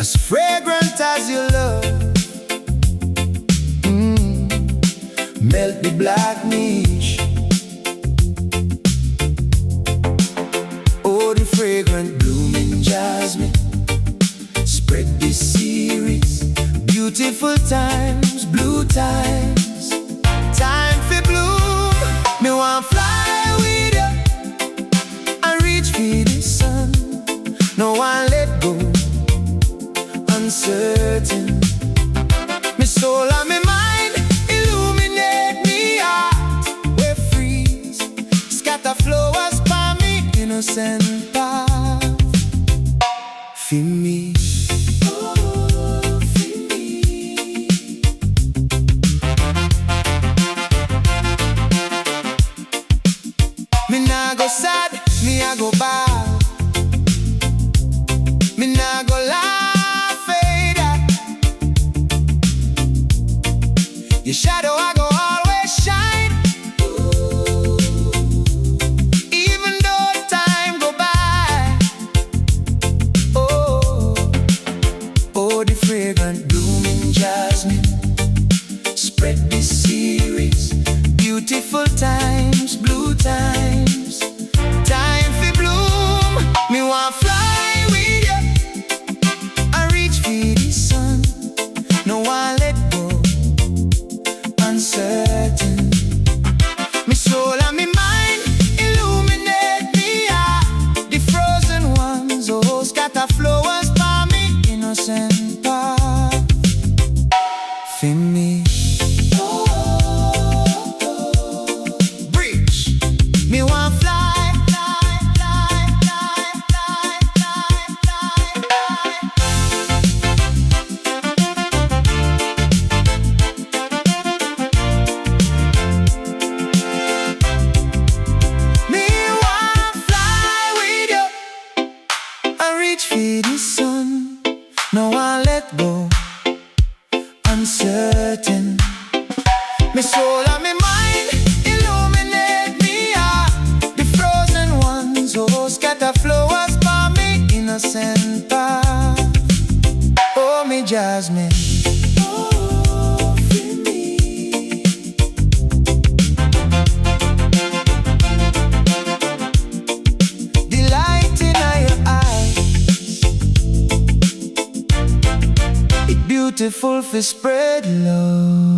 as fragrant as your love. Melt the black niche. Oh, the fragrant blooming jasmine. Spread this series. Beautiful times, blue times. Time for bloom. Me want fly with you and reach for the sun. No one let go. Uncertain. Me soul and me mind illuminate me heart. We freeze. Scatter flowers by me innocent path. For me. Me nah go sad, me I go bad. Me nah go laugh fade. Your shadow I go always shine. Even though time go by. Oh, oh, the fragrant blooming jasmine. Spread this series. Beautiful times, blue times. Time for bloom. Me want fly with you and reach for the sun. No one let go. Uncertain. Me soul and me mind illuminate me heart. The frozen ones, oh, scatter flowers by me innocent path. For me. Me want fly, fly, fly, fly, fly, fly, Me want fly with you and reach for the sun. No one let go. Uncertain. Me soul and me mind illuminate me heart. The frozen ones, oh, scatter flowers by me innocent path. Oh, me jasmine. Oh, for me. The light in your eyes, it beautiful for spread love.